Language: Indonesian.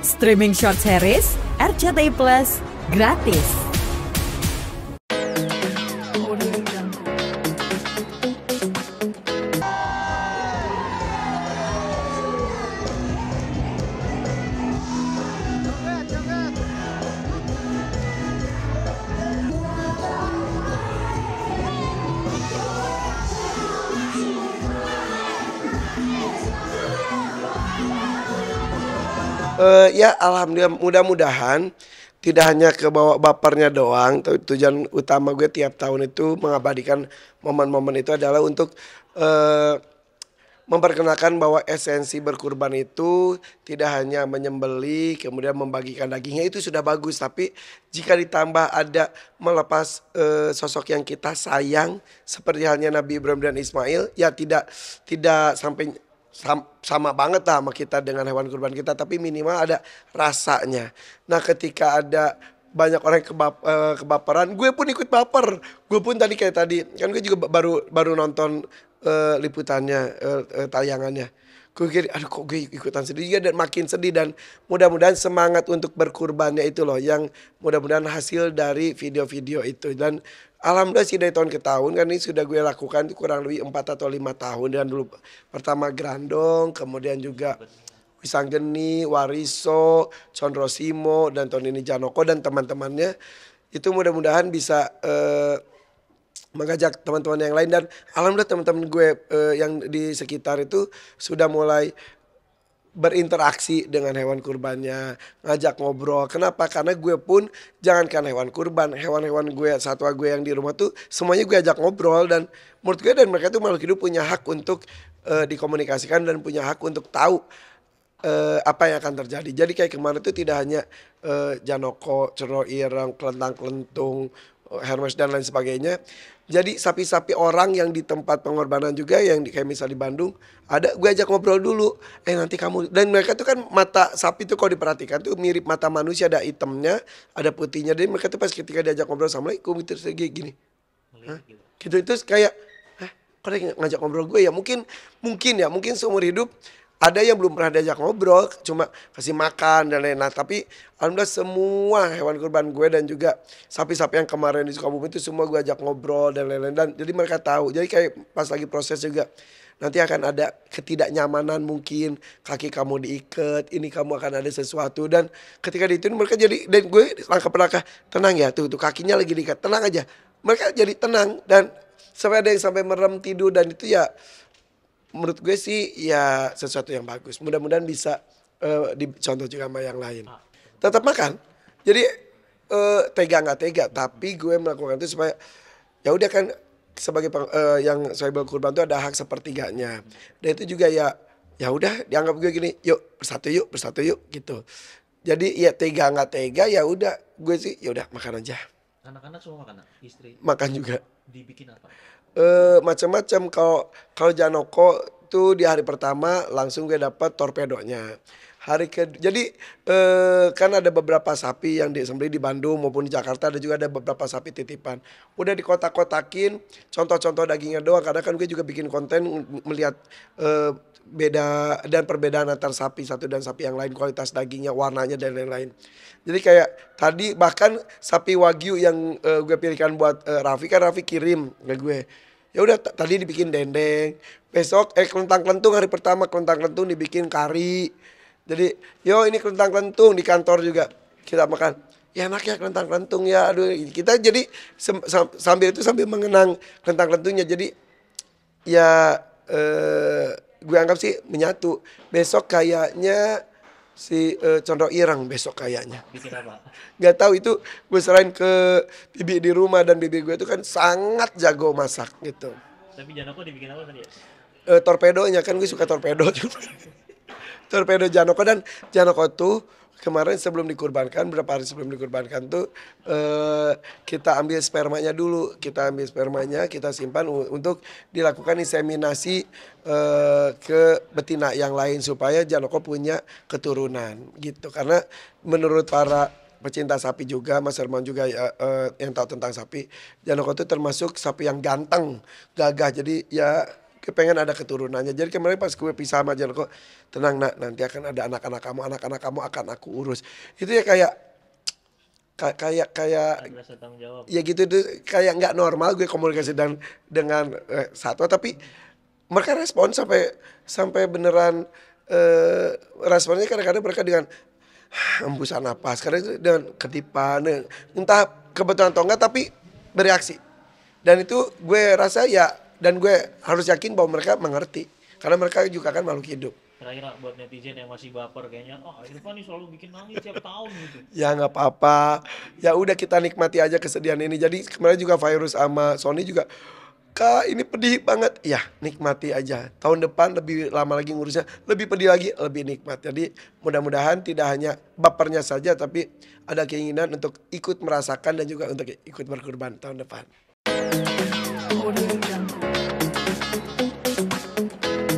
Streaming short series RCTI Plus gratis. Ya alhamdulillah, mudah-mudahan tidak hanya ke bawa bapernya doang, tapi tujuan utama gue tiap tahun itu mengabadikan momen-momen itu adalah untuk memperkenalkan bahwa esensi berkurban itu tidak hanya menyembelih kemudian membagikan dagingnya, itu sudah bagus, tapi jika ditambah ada melepas sosok yang kita sayang seperti halnya Nabi Ibrahim dan Ismail, ya tidak sampai sama banget lah sama kita dengan hewan kurban kita, tapi minimal ada rasanya. Nah ketika ada banyak orang kebaperan, gue pun ikut baper. Gue pun tadi kayak tadi kan gue juga baru nonton liputannya, tayangannya. Gue kira aduh kok gue ikutan sedih juga, dan makin sedih, dan mudah-mudahan semangat untuk berkurbannya itu loh yang mudah-mudahan hasil dari video-video itu. Dan alhamdulillah sih dari tahun ke tahun kan ini sudah gue lakukan kurang lebih 4 atau 5 tahun. Dan dulu pertama Grandong, kemudian juga Wisanggeni, Wariso, Condrosimo, dan tahun ini Janoko dan teman-temannya. Itu mudah-mudahan bisa mengajak teman-teman yang lain, dan alhamdulillah teman-teman gue yang di sekitar itu sudah mulai berinteraksi dengan hewan kurbannya, ngajak ngobrol. Kenapa? Karena gue pun jangankan hewan kurban, hewan-hewan gue, satwa gue yang di rumah tuh semuanya gue ajak ngobrol, dan menurut gue dan mereka tuh makhluk hidup punya hak untuk dikomunikasikan dan punya hak untuk tahu apa yang akan terjadi. Jadi kayak kemarin tuh tidak hanya Janoko, Cero Ireng, Kelentang-Kelentung, Hermes dan lain sebagainya. Jadi sapi-sapi orang yang di tempat pengorbanan juga, yang kayak misal di Bandung ada, gue ajak ngobrol dulu. Nanti kamu, dan mereka tuh kan mata sapi tuh kalau diperhatikan tuh mirip mata manusia, ada hitamnya, ada putihnya. Jadi mereka tuh pas ketika diajak ngobrol Assalamualaikum gitu gini. Hah? Gitu itu kayak kok dia ngajak ngobrol gue ya, mungkin seumur hidup ada yang belum pernah diajak ngobrol, cuma kasih makan dan lain-lain. Tapi alhamdulillah semua hewan kurban gue dan juga sapi-sapi yang kemarin di Sukabumi itu semua gue ajak ngobrol dan lain-lain. Dan jadi mereka tahu. Jadi kayak pas lagi proses juga nanti akan ada ketidaknyamanan, mungkin kaki kamu diikat, ini kamu akan ada sesuatu. Dan ketika itu mereka jadi, dan gue langkah per langkah, tenang ya, tuh kakinya lagi diikat, tenang aja. Mereka jadi tenang, dan sampai ada yang sampai merem tidur, dan itu ya menurut gue sih ya sesuatu yang bagus. Mudah-mudahan bisa dicontoh juga sama yang lain. Tetap makan. Jadi tega nggak tega, tapi gue melakukan itu supaya ya udah kan, sebagai yang sahibul kurban itu ada hak sepertiganya. Dan itu juga ya udah dianggap gue gini, yuk bersatu yuk gitu. Jadi ya tega nggak tega, ya udah gue sih ya udah makan aja. Anak-anak semua makan, istri makan juga. Dibikin apa? Macam-macam. Kalau Janoko tuh di hari pertama langsung gue dapat torpedonya. Jadi kan ada beberapa sapi yang disembelih di Bandung maupun di Jakarta, ada juga ada beberapa sapi titipan. Udah dikotak-kotakin, contoh-contoh dagingnya doang. Karena kan gue juga bikin konten melihat beda dan perbedaan antar sapi satu dan sapi yang lain, kualitas dagingnya, warnanya dan lain-lain. Jadi kayak tadi bahkan sapi Wagyu yang gue pilihkan buat Raffi, kan Raffi kirim ke gue. Ya udah tadi dibikin dendeng, besok kelentang-kelentung hari pertama kelentang-kelentung dibikin kari. Jadi ini kelentang-kelentung di kantor juga kita makan. Ya enak ya kelentang-kelentung ya. Aduh, kita jadi sambil mengenang kelentang-kelentungnya. Jadi ya gue anggap sih menyatu. Besok kayaknya si Condro Ireng besok kayaknya. Bikin apa? Gak tahu, itu gue serahin ke bibi di rumah, dan bibi gue itu kan sangat jago masak gitu. Tapi Janoko dibikin apa tadi ya? Torpedonya, kan gue suka torpedo juga. Torpedo Janoko, dan Janoko tuh kemarin sebelum dikurbankan, berapa hari sebelum dikurbankan tuh kita ambil spermanya dulu. Kita ambil spermanya, kita simpan untuk dilakukan inseminasi ke betina yang lain supaya Janoko punya keturunan gitu. Karena menurut para pecinta sapi juga, Mas Herman juga yang tahu tentang sapi, Janoko itu termasuk sapi yang ganteng, gagah. Jadi ya gue pengen ada keturunannya. Jadi kemarin pas gue pisah sama Janko, tenang nak, nanti akan ada anak-anak kamu akan aku urus. Itu ya kayak Ada rasa tanggung jawab. ya gitu tuh, kayak nggak normal gue komunikasi dengan satwa, tapi mereka respon sampai beneran responnya kadang-kadang mereka dengan hembusan napas, kadang itu dengan kedipan, entah kebetulan atau enggak tapi bereaksi. Dan itu gue rasa ya, dan gue harus yakin bahwa mereka mengerti karena mereka juga kan makhluk hidup. Terakhir buat netizen yang masih baper kayaknya, Irfan nih selalu bikin nangis tiap tahun gitu. Ya nggak apa-apa, ya udah kita nikmati aja kesedihan ini. Jadi kemarin juga Virus sama Sony juga, Kak ini pedih banget. Ya nikmati aja. Tahun depan lebih lama lagi ngurusnya, lebih pedih lagi, lebih nikmat. Jadi mudah-mudahan tidak hanya bapernya saja, tapi ada keinginan untuk ikut merasakan dan juga untuk ikut berkorban tahun depan.